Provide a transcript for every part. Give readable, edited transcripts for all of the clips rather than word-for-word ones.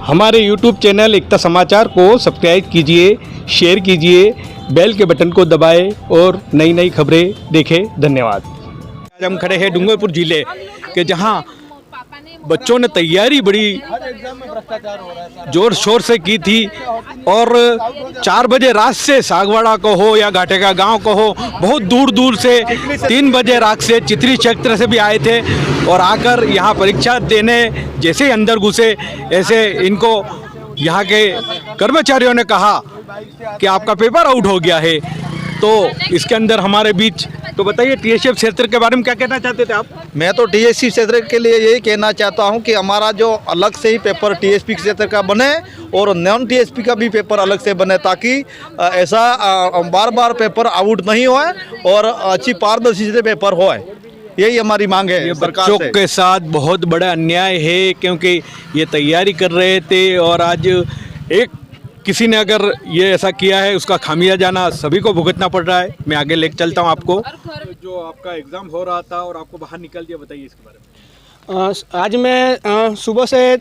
हमारे YouTube channel एकता समाचार को सब्सक्राइब कीजिए, शेयर कीजिए, बेल के बटन को दबाएं और नई नई खबरें देखें। धन्यवाद। आज हम खड़े हैं डूंगरपुर जिले के, जहां बच्चों ने तैयारी बड़ी जोर शोर से की थी और 4 बजे रात से सागवाड़ा को हो या घाटे का गांव को हो, बहुत दूर दूर से 3 बजे रात से चित्री क्षेत्र से भी आए थे और आकर यहां परीक्षा देने जैसे ही अंदर घुसे, ऐसे इनको यहां के कर्मचारियों ने कहा कि आपका पेपर आउट हो गया है। तो इसके अंदर हमारे बीच, तो बताइए टीएसपी क्षेत्र के बारे में क्या कहना चाहते थे आप? मैं तो टीएसपी क्षेत्र के लिए यही कहना चाहता हूं कि हमारा जो अलग से ही पेपर टीएसपी क्षेत्र का बने और नॉन टीएसपी का भी पेपर अलग से बने, ताकि ऐसा बार बार पेपर आउट नहीं होए और अच्छी पारदर्शी से पेपर होए। यही हमारी मांग है। बच्चों के साथ बहुत बड़ा अन्याय है, क्योंकि ये तैयारी कर रहे थे और आज एक किसी ने अगर ये ऐसा किया है, उसका खामियाजाना सभी को भुगतना पड़ रहा है। मैं आगे लेकर चलता हूँ आपको। जो आपका एग्ज़ाम हो रहा था और आपको बाहर निकल दिया, बताइए इसके बारे में। आज मैं सुबह से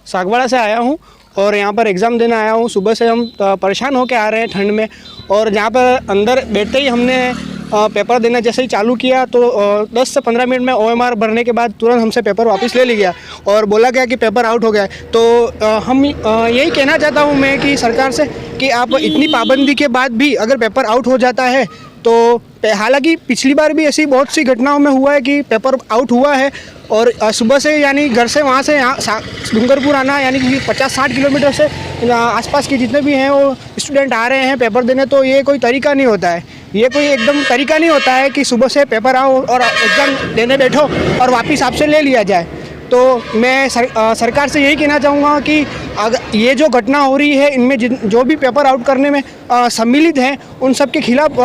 सागवाड़ा से आया हूँ और यहाँ पर एग्ज़ाम देने आया हूँ। सुबह से हम परेशान होकर आ रहे हैं ठंड में, और जहाँ पर अंदर बैठते ही हमने पेपर देना जैसे ही चालू किया तो 10 से 15 मिनट में OMR भरने के बाद तुरंत हमसे पेपर वापस ले लिया और बोला गया कि पेपर आउट हो गया है। तो हम यही कहना चाहता हूँ मैं कि सरकार से कि आप इतनी पाबंदी के बाद भी अगर पेपर आउट हो जाता है तो, हालांकि पिछली बार भी ऐसी बहुत सी घटनाओं में हुआ है कि पेपर आउट हुआ है और सुबह से यानी घर से वहाँ से यहाँ डूंगरपुर आना यानी कि 50-60 किलोमीटर से आसपास के जितने भी हैं वो स्टूडेंट आ रहे हैं पेपर देने। तो ये कोई तरीका नहीं होता है, ये कोई एकदम तरीका नहीं होता है कि सुबह से पेपर आओ और एग्ज़ाम देने बैठो और वापस आपसे ले लिया जाए। तो मैं सरकार से यही कहना चाहूँगा कि अगर ये जो घटना हो रही है, इनमें जो भी पेपर आउट करने में सम्मिलित हैं उन सब के खिलाफ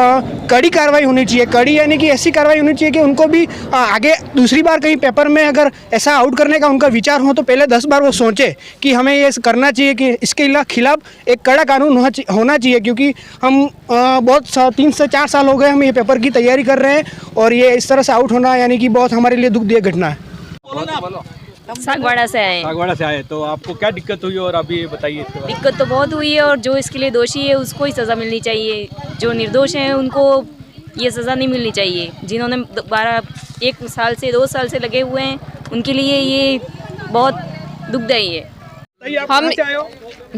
कड़ी कार्रवाई होनी चाहिए। कड़ी यानी कि ऐसी कार्रवाई होनी चाहिए कि उनको भी आगे दूसरी बार कहीं पेपर में अगर ऐसा आउट करने का उनका विचार हो तो पहले 10 बार वो सोचें कि हमें ये करना चाहिए, कि इसके खिलाफ एक कड़ा कानून होना चाहिए। क्योंकि हम बहुत 3 से 4 साल हो गए हम ये पेपर की तैयारी कर रहे हैं और ये इस तरह से आउट होना यानी कि बहुत हमारे लिए दुखदायक घटना है। सागवाड़ा से आए। सागवाड़ा से आए, तो आपको क्या दिक्कत हुई और अभी बताइए। दिक्कत तो बहुत हुई है और जो इसके लिए दोषी है उसको ही सज़ा मिलनी चाहिए। जो निर्दोष हैं उनको ये सज़ा नहीं मिलनी चाहिए। जिन्होंने 1 साल से 2 साल से लगे हुए हैं उनके लिए ये बहुत दुखदायी है।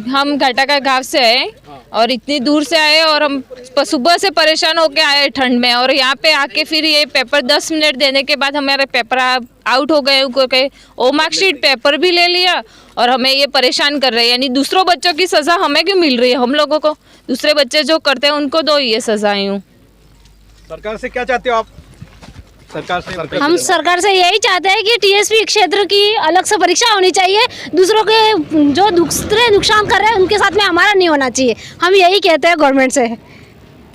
हम घाटा का गाँव से आए और इतनी दूर से आए और हम सुबह से परेशान होके आए ठंड में, और यहाँ पे आके फिर ये पेपर 10 मिनट देने के बाद हमारे पेपर आउट हो गए। ओ मार्कशीट पेपर भी ले लिया और हमें ये परेशान कर रहे हैं। यानी दूसरों बच्चों की सज़ा हमें क्यों मिल रही है? हम लोगों को दूसरे बच्चे जो करते हैं उनको दो ये सज़ाएं। यूँ सरकार से क्या चाहते हो आप? हम सरकार से यही चाहते हैं कि टीएसपी क्षेत्र की अलग से परीक्षा होनी चाहिए। दूसरों के जो दूसरे नुकसान कर रहे हैं उनके साथ में हमारा नहीं होना चाहिए। हम यही कहते हैं गवर्नमेंट से।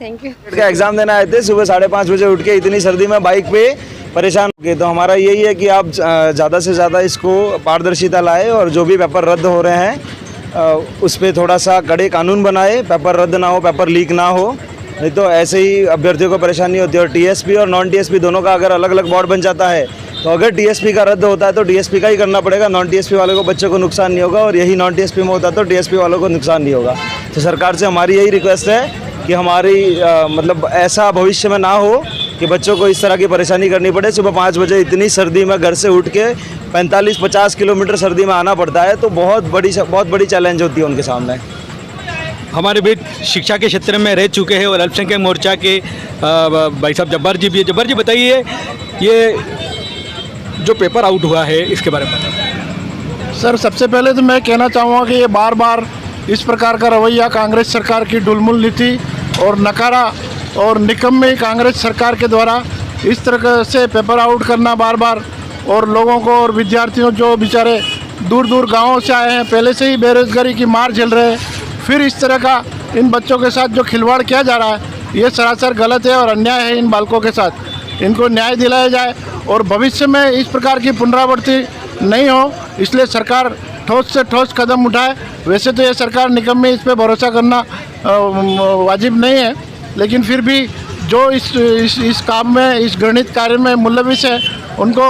Thank you. का एग्जाम देना आए थे, सुबह 5:30 बजे उठ के इतनी सर्दी में बाइक पे परेशान हो गए। तो हमारा यही है कि आप ज़्यादा से ज़्यादा इसको पारदर्शिता लाए और जो भी पेपर रद्द हो रहे हैं उस पर थोड़ा सा कड़े कानून बनाए, पेपर रद्द ना हो, पेपर लीक ना हो, नहीं तो ऐसे ही अभ्यर्थियों को परेशानी होती है। और टीएसपी और नॉन टीएसपी दोनों का अगर अलग अलग बोर्ड बन जाता है तो अगर टीएसपी का रद्द होता है तो टीएसपी का ही करना पड़ेगा। नॉन टीएसपी वाले को बच्चों को नुकसान नहीं होगा, और यही नॉन टीएसपी में होता है तो टीएसपी वालों को नुकसान नहीं होगा। तो सरकार से हमारी यही रिक्वेस्ट है कि हमारी मतलब ऐसा भविष्य में ना हो कि बच्चों को इस तरह की परेशानी करनी पड़े। सुबह 5 बजे इतनी सर्दी में घर से उठ के 45-50 किलोमीटर सर्दी में आना पड़ता है, तो बहुत बड़ी चैलेंज होती है उनके सामने। हमारे बीच शिक्षा के क्षेत्र में रह चुके हैं और अल्पसंख्यक मोर्चा के भाई साहब जब्बार जी भी है। जब्बार जी बताइए, ये जो पेपर आउट हुआ है इसके बारे में। सर, सबसे पहले तो मैं कहना चाहूँगा कि ये बार बार इस प्रकार का रवैया कांग्रेस सरकार की डुलमुल नीति और नकारा और निकम्मे कांग्रेस सरकार के द्वारा इस तरह से पेपर आउट करना बार बार, और लोगों को और विद्यार्थियों जो बेचारे दूर दूर गाँवों से आए हैं, पहले से ही बेरोजगारी की मार झेल रहे हैं, फिर इस तरह का इन बच्चों के साथ जो खिलवाड़ किया जा रहा है ये सरासर गलत है और अन्याय है इन बालकों के साथ। इनको न्याय दिलाया जाए और भविष्य में इस प्रकार की पुनरावृत्ति नहीं हो, इसलिए सरकार ठोस से ठोस कदम उठाए। वैसे तो ये सरकार निकम्मी, इस पर भरोसा करना वाजिब नहीं है, लेकिन फिर भी जो इस काम में, इस गणित कार्य में मुलविस है उनको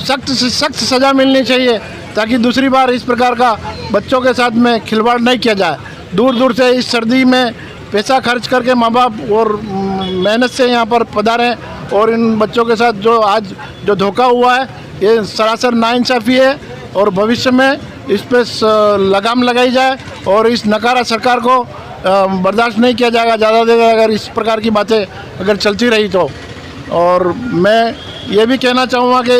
सख्त से सख्त सज़ा मिलनी चाहिए। ताकि दूसरी बार इस प्रकार का बच्चों के साथ में खिलवाड़ नहीं किया जाए। दूर दूर से इस सर्दी में पैसा खर्च करके माँ बाप और मेहनत से यहाँ पर पधारे और इन बच्चों के साथ जो आज जो धोखा हुआ है ये सरासर नाइंसाफ़ी है और भविष्य में इस पर लगाम लगाई जाए और इस नकारा सरकार को बर्दाश्त नहीं किया जाएगा ज़्यादा देर अगर इस प्रकार की बातें अगर चलती रही तो। और मैं ये भी कहना चाहूँगा कि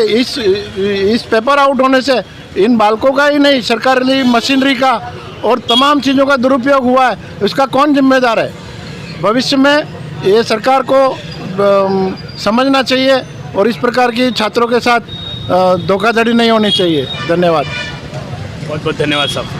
इस पेपर आउट होने से इन बालकों का ही नहीं सरकारी मशीनरी का और तमाम चीज़ों का दुरुपयोग हुआ है, इसका कौन जिम्मेदार है। भविष्य में ये सरकार को समझना चाहिए और इस प्रकार की छात्रों के साथ धोखाधड़ी नहीं होनी चाहिए। धन्यवाद। बहुत बहुत धन्यवाद साहब।